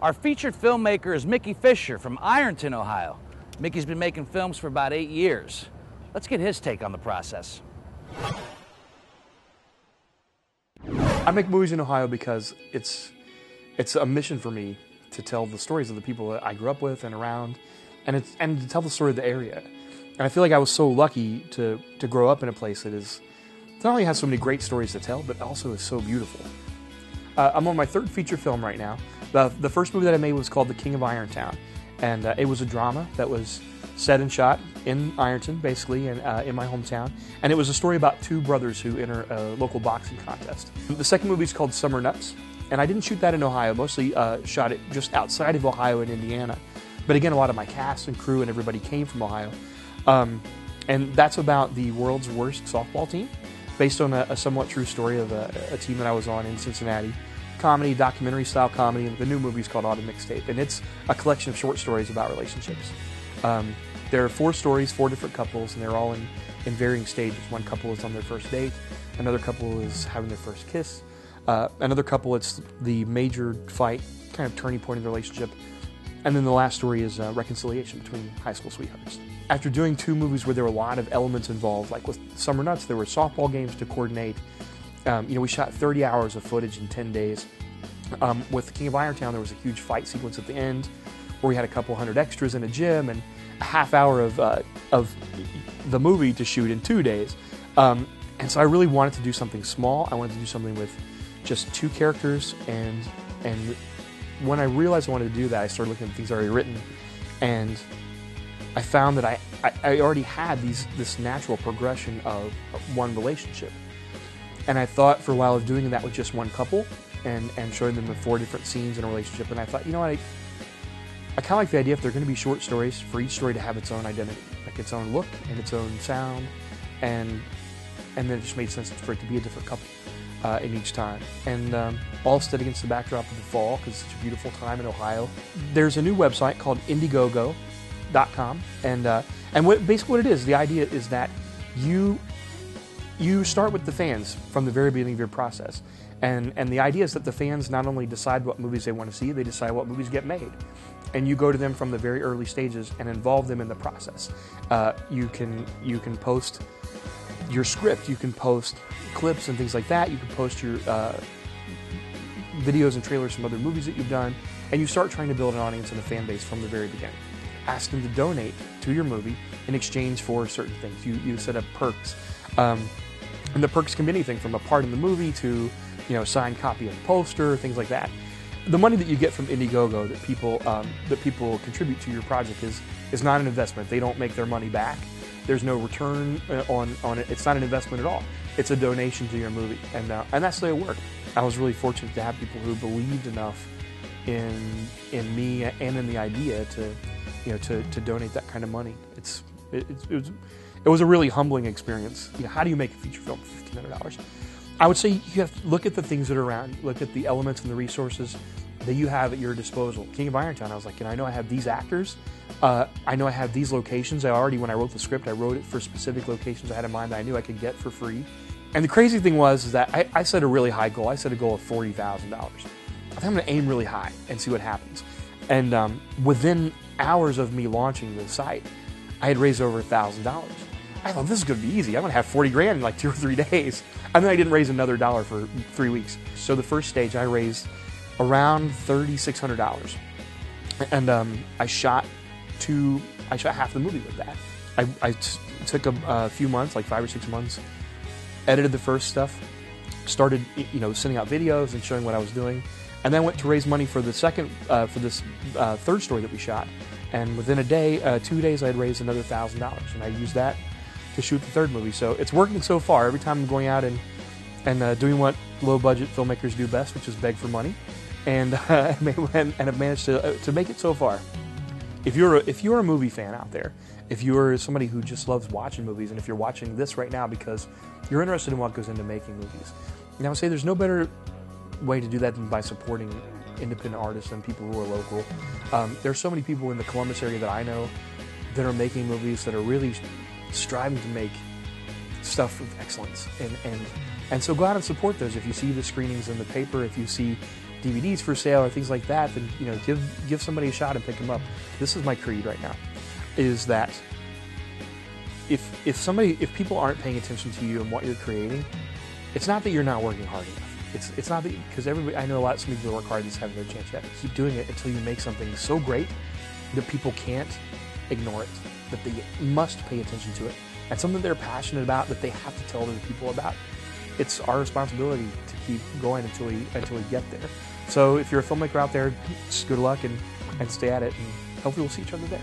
Our featured filmmaker is Mickey Fisher from Ironton, Ohio. Mickey's been making films for about 8 years. Let's get his take on the process. I make movies in Ohio because it's a mission for me to tell the stories of the people that I grew up with and around, and to tell the story of the area. And I feel like I was so lucky to grow up in a place that not only has so many great stories to tell, but also is so beautiful. I'm on my third feature film right now. The first movie that I made was called The King of Irontown, and it was a drama that was set and shot in Ironton, basically, in my hometown. And it was a story about two brothers who enter a local boxing contest. The second movie is called Summer Nuts, and I didn't shoot that in Ohio. Mostly shot it just outside of Ohio in Indiana. But again, a lot of my cast and crew and everybody came from Ohio. And that's about the world's worst softball team, based on a somewhat true story of a team that I was on in Cincinnati. Comedy, documentary-style comedy, and the new movie is called Autumn Mixtape, and it's a collection of short stories about relationships. There are 4 stories, 4 different couples, and they're all in varying stages. One couple is on their first date, another couple is having their first kiss, another couple, it's the major fight, kind of turning point in the relationship, and then the last story is reconciliation between high school sweethearts. After doing 2 movies where there were a lot of elements involved, like with Summer Nuts, there were softball games to coordinate. We shot 30 hours of footage in 10 days. With The King of Irontown, there was a huge fight sequence at the end where we had a couple hundred extras in a gym and a half hour of the movie to shoot in 2 days. And so I really wanted to do something small. I wanted to do something with just 2 characters. And when I realized I wanted to do that, I started looking at things already written. And I found that I already had this natural progression of one relationship. And I thought for a while of doing that with just one couple and showing them the 4 different scenes in a relationship. And I thought, you know what, I kind of like the idea if they're going to be short stories, for each story to have its own identity, like its own look and its own sound. And then it just made sense for it to be a different couple in each time. And all set against the backdrop of the fall, because it's such a beautiful time in Ohio. There's a new website called Indiegogo.com. And basically what it is, the idea is that you start with the fans from the very beginning of your process. And the idea is that the fans not only decide what movies they want to see, they decide what movies get made. And you go to them from the very early stages and involve them in the process. You can post your script, you can post clips and things like that, you can post your videos and trailers from other movies that you've done, and you start trying to build an audience and a fan base from the very beginning. Ask them to donate to your movie in exchange for certain things. You set up perks. And the perks can be anything from a part in the movie to, signed copy of the poster, things like that. The money that you get from Indiegogo that people contribute to your project is not an investment. They don't make their money back. There's no return on it. It's not an investment at all. It's a donation to your movie, and that's the way it worked. I was really fortunate to have people who believed enough in me and in the idea to donate that kind of money. It was a really humbling experience. How do you make a feature film for $1,500? I would say you have to look at the things that are around, look at the elements and the resources that you have at your disposal. King of Irontown, I was like, I know I have these actors, I know I have these locations. When I wrote the script, I wrote it for specific locations I had in mind that I knew I could get for free. And the crazy thing was that I set a really high goal. I set a goal of $40,000. I think I'm going to aim really high and see what happens. And within hours of me launching the site, I had raised over $1,000. I thought, this is going to be easy. I'm going to have 40 grand in like 2 or 3 days. And then I didn't raise another dollar for 3 weeks. So the first stage, I raised around $3,600. And I shot half the movie with that. I took a few months, like 5 or 6 months, edited the first stuff, started sending out videos and showing what I was doing, and then went to raise money for the second, for this third story that we shot. And within a day, 2 days, I had raised another $1,000, and I used that to shoot the third movie. So it's working so far. Every time I'm going out and doing what low-budget filmmakers do best, which is beg for money, and I've managed to make it so far. If you're a movie fan out there, if you're somebody who just loves watching movies, and if you're watching this right now because you're interested in what goes into making movies, and I would say there's no better way to do that than by supporting independent artists and people who are local. There's so many people in the Columbus area that I know that are making movies that are really striving to make stuff with excellence, and so go out and support those. If you see the screenings in the paper, if you see DVDs for sale or things like that, then give somebody a shot and pick them up. This is my creed right now, is that if people aren't paying attention to you and what you're creating, it's not that you're not working hard enough. It's not that, because I know some people work hard and just haven't had a chance yet. Keep doing it until you make something so great that people can't ignore it, that they must pay attention to it, and something they're passionate about that they have to tell other people about. It's our responsibility to keep going until we get there. So if you're a filmmaker out there, just good luck and stay at it, and hopefully we'll see each other there.